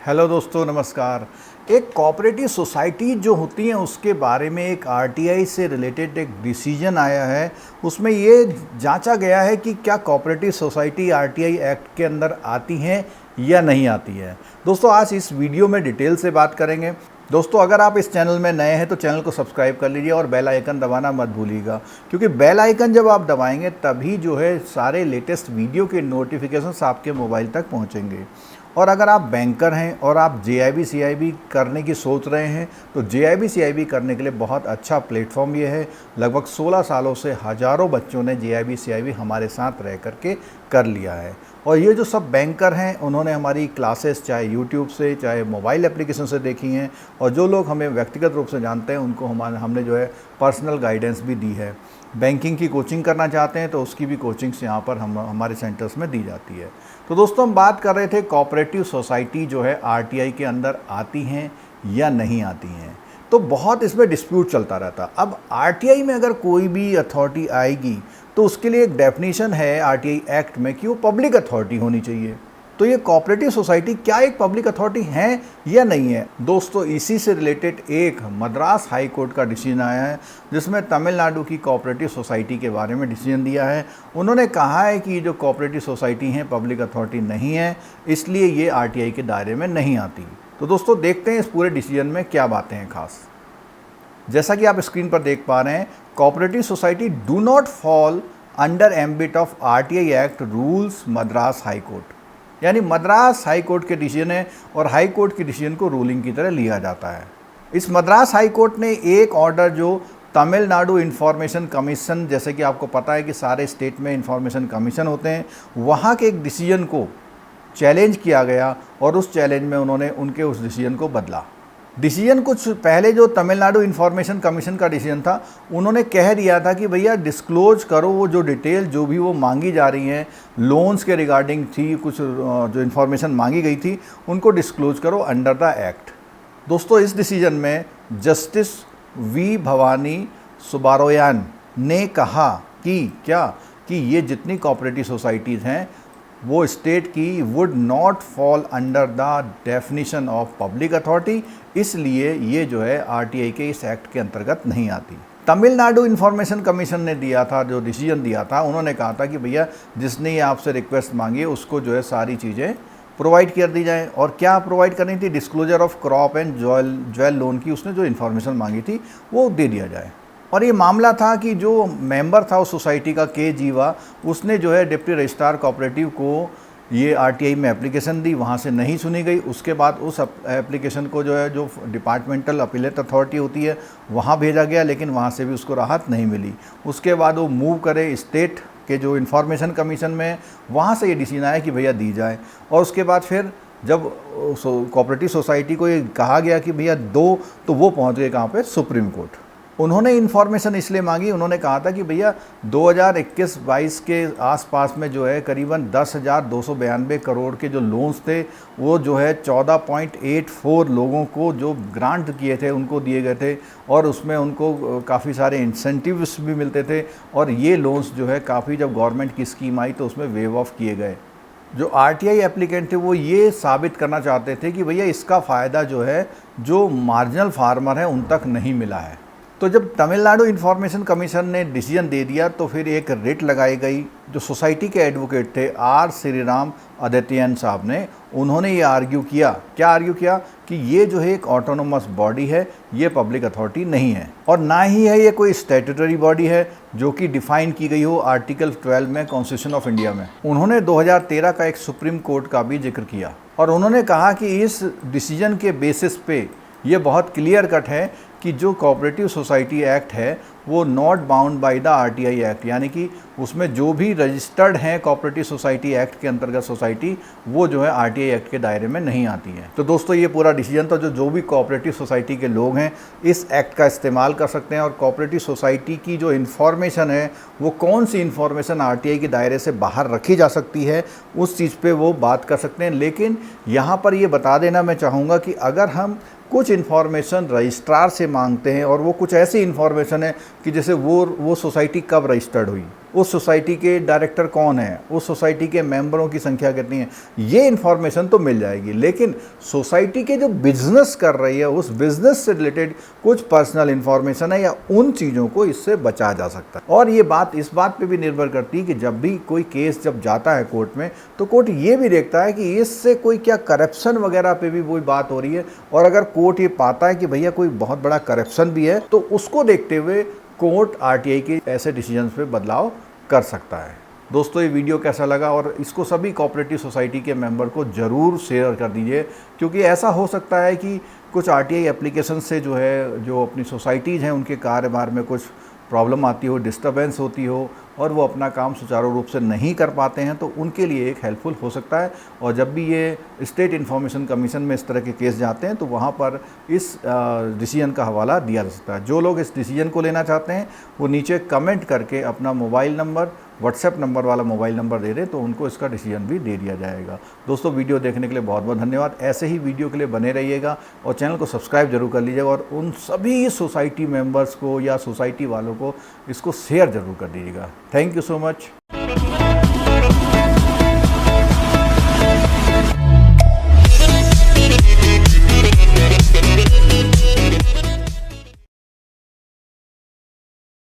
Hello दोस्तों, नमस्कार। एक कोऑपरेटिव सोसाइटी जो होती है उसके बारे में एक आरटीआई से रिलेटेड एक डिसीजन आया है। उसमें ये जांचा गया है कि क्या कोऑपरेटिव सोसाइटी आरटीआई एक्ट के अंदर आती हैं या नहीं आती है। दोस्तों, आज इस वीडियो में डिटेल से बात करेंगे। दोस्तों, अगर आप इस चैनल में नए हैं तो चैनल को सब्सक्राइब कर लीजिए और बेल आइकन दबाना मत भूलिएगा, क्योंकि बेल आइकन जब आप दबाएंगे तभी जो है सारे लेटेस्ट वीडियो के नोटिफिकेशंस आपके मोबाइल तक पहुंचेंगे। और अगर आप बैंकर हैं और आप जेआईबी सीआईबी करने की सोच रहे हैं तो जेआईबी सीआईबी करने के लिए बहुत अच्छा प्लेटफॉर्म ये है। लगभग 16 सालों से हज़ारों बच्चों ने जेआईबी सीआईबी हमारे साथ रह करके कर लिया है। और ये जो सब बैंकर हैं उन्होंने हमारी क्लासेस चाहे यूट्यूब से चाहे मोबाइल एप्लीकेशन से देखी हैं, और जो लोग हमें व्यक्तिगत रूप से जानते हैं उनको हमने जो है पर्सनल गाइडेंस भी दी है। बैंकिंग की कोचिंग करना चाहते हैं तो उसकी भी कोचिंग्स यहाँ पर हमारे सेंटर्स में दी जाती है। तो दोस्तों, हम बात कर रहे थे कोऑपरेटिव सोसाइटी जो है आरटीआई के अंदर आती हैं या नहीं आती हैं। तो बहुत इसमें डिस्प्यूट चलता रहता। अब आरटीआई में अगर कोई भी अथॉरिटी आएगी तो उसके लिए एक डेफिनेशन है आरटीआई एक्ट में कि वो पब्लिक अथॉरिटी होनी चाहिए। तो ये कोऑपरेटिव सोसाइटी क्या एक पब्लिक अथॉरिटी है या नहीं है। दोस्तों, इसी से रिलेटेड एक मद्रास हाई कोर्ट का डिसीजन आया है जिसमें तमिलनाडु की कोऑपरेटिव सोसाइटी के बारे में डिसीजन दिया है। उन्होंने कहा है कि जो कोऑपरेटिव सोसाइटी हैं पब्लिक अथॉरिटी नहीं है, इसलिए ये आरटीआई के दायरे में नहीं आती। तो दोस्तों, देखते हैं इस पूरे डिसीजन में क्या बातें हैं खास। जैसा कि आप स्क्रीन पर देख पा रहे हैं, cooperative society do not fall under ambit of RTI act rules Madras high court. यानी मद्रास हाई कोर्ट के डिसीजन है और हाई कोर्ट के डिसीजन को रूलिंग की तरह लिया जाता है। इस मद्रास हाई कोर्ट ने एक ऑर्डर जो तमिलनाडु इंफॉर्मेशन कमीशन, जैसे कि आपको पता है कि सारे स्टेट में इंफॉर्मेशन कमीशन होते हैं, वहाँ के एक डिसीजन को चैलेंज किया गया और उस चैलेंज में उन्होंने उनके उस डिसीजन को बदला। डिसीजन कुछ पहले जो तमिलनाडु इंफॉर्मेशन कमीशन का डिसीजन था, उन्होंने कह दिया था कि भैया डिस्क्लोज करो वो जो डिटेल जो भी वो मांगी जा रही हैं, लोन्स के रिगार्डिंग थी, कुछ जो इन्फॉर्मेशन मांगी गई थी उनको डिस्क्लोज करो अंडर द एक्ट। दोस्तों, इस डिसीजन में जस्टिस वी भवानी सुब्बारोयन ने कहा कि ये जितनी कोऑपरेटिव सोसाइटीज़ हैं वो स्टेट की would not fall under the definition of public authority, इसलिए ये जो है आरटीआई के इस एक्ट के अंतर्गत नहीं आती। तमिलनाडु इंफॉर्मेशन कमीशन ने दिया था, जो डिसीजन दिया था, उन्होंने कहा था कि भैया जिसने ये आपसे रिक्वेस्ट मांगी उसको जो है सारी चीज़ें प्रोवाइड कर दी जाए। और क्या प्रोवाइड करनी थी? Disclosure of crop and jewel loan की उसने जो इन्फॉर्मेशन मांगी थी वो दे दिया जाए। और ये मामला था कि जो मेंबर था उस सोसाइटी का के जीवा, उसने जो है डिप्टी रजिस्ट्रार कोऑपरेटिव को ये आरटीआई में एप्लीकेशन दी, वहाँ से नहीं सुनी गई। उसके बाद उस एप्लीकेशन को जो है जो डिपार्टमेंटल अपीलेट अथॉरिटी होती है वहाँ भेजा गया, लेकिन वहाँ से भी उसको राहत नहीं मिली। उसके बाद वो मूव करे स्टेट के जो इन्फॉर्मेशन कमीशन में, वहाँ से ये डिसीजन आया कि भैया दी जाए। और उसके बाद फिर जब कोऑपरेटिव सोसाइटी को ये कहा गया कि भैया दो, तो वो पहुँच गए कहाँ पे? Supreme court. उन्होंने इन्फॉर्मेशन इसलिए मांगी, उन्होंने कहा था कि भैया 2021-22 के आसपास में जो है करीबन 10,292 करोड़ के जो लोन्स थे वो जो है 14.84 लोगों को जो ग्रांट किए थे उनको दिए गए थे, और उसमें उनको काफ़ी सारे इंसेंटिव्स भी मिलते थे। और ये लोन्स जो है काफ़ी, जब गवर्नमेंट की स्कीम आई तो उसमें वेव ऑफ किए गए। जो आरटीआई एप्लीकेंट थे वो ये साबित करना चाहते थे कि भैया इसका फ़ायदा जो है जो मार्जिनल फार्मर है उन तक नहीं मिला है। तो जब तमिलनाडु इंफॉर्मेशन कमीशन ने डिसीजन दे दिया तो फिर एक रिट लगाई गई। जो सोसाइटी के एडवोकेट थे आर श्रीराम आदित्यन साहब ने, उन्होंने ये आर्ग्यू किया, क्या आर्ग्यू किया कि ये जो है एक ऑटोनोमस बॉडी है, ये पब्लिक अथॉरिटी नहीं है, और ना ही है ये कोई स्टैट्यूटरी बॉडी है जो कि डिफाइन की गई हो आर्टिकल 12 में कॉन्स्टिट्यूशन ऑफ इंडिया में। उन्होंने 2013 का एक सुप्रीम कोर्ट का भी जिक्र किया और उन्होंने कहा कि इस डिसीजन के बेसिस पे ये बहुत क्लियर कट है कि जो कोऑपरेटिव सोसाइटी एक्ट है वो not bound by the RTI act, यानी कि उसमें जो भी रजिस्टर्ड हैं कोऑपरेटिव सोसाइटी एक्ट के अंतर्गत सोसाइटी, वो जो है आरटीआई एक्ट के दायरे में नहीं आती है। तो दोस्तों, ये पूरा डिसीजन था। जो भी कोऑपरेटिव सोसाइटी के लोग हैं इस एक्ट का इस्तेमाल कर सकते हैं, और कोऑपरेटिव सोसाइटी की जो इन्फॉर्मेशन है वो कौन सी इन्फॉर्मेशन आरटीआई के दायरे से बाहर रखी जा सकती है उस चीज़ पर वो बात कर सकते हैं। लेकिन यहाँ पर ये बता देना मैं चाहूँगा कि अगर हम कुछ इन्फॉर्मेशन रजिस्ट्रार से मांगते हैं और वो कुछ ऐसी इन्फॉर्मेशन है कि जैसे वो सोसाइटी कब रजिस्टर्ड हुई, उस सोसाइटी के डायरेक्टर कौन है, उस सोसाइटी के मेंबरों की संख्या कितनी है, ये इन्फॉर्मेशन तो मिल जाएगी। लेकिन सोसाइटी के जो बिजनेस कर रही है उस बिजनेस से रिलेटेड कुछ पर्सनल इन्फॉर्मेशन है या उन चीज़ों को इससे बचा जा सकता है। और ये बात इस बात पे भी निर्भर करती है कि जब भी कोई केस जब जाता है कोर्ट में तो कोर्ट ये भी देखता है कि इससे कोई क्या करप्शन वगैरह पे भी वही बात हो रही है, और अगर कोर्ट ये पाता है कि भैया कोई बहुत बड़ा करप्शन भी है तो उसको देखते हुए कोर्ट आरटीआई के ऐसे डिसीजंस पे बदलाव कर सकता है। दोस्तों, ये वीडियो कैसा लगा, और इसको सभी कोऑपरेटिव सोसाइटी के मेंबर को ज़रूर शेयर कर दीजिए, क्योंकि ऐसा हो सकता है कि कुछ आरटीआई एप्लीकेशन से जो है जो अपनी सोसाइटीज़ हैं उनके कारोबार में कुछ प्रॉब्लम आती हो, डिस्टर्बेंस होती हो और वो अपना काम सुचारू रूप से नहीं कर पाते हैं, तो उनके लिए एक हेल्पफुल हो सकता है। और जब भी ये स्टेट इन्फॉर्मेशन कमीशन में इस तरह के केस जाते हैं तो वहाँ पर इस डिसीजन का हवाला दिया जा सकता है। जो लोग इस डिसीजन को लेना चाहते हैं वो नीचे कमेंट करके अपना मोबाइल नंबर, व्हाट्सएप नंबर वाला मोबाइल नंबर दे दें तो उनको इसका डिसीजन भी दे दिया जाएगा। दोस्तों, वीडियो देखने के लिए बहुत बहुत धन्यवाद। ऐसे ही वीडियो के लिए बने रहिएगा और चैनल को सब्सक्राइब जरूर कर लीजिएगा, और उन सभी सोसाइटी मेंबर्स को या सोसाइटी वालों को इसको शेयर जरूर कर दीजिएगा। Thank you so much.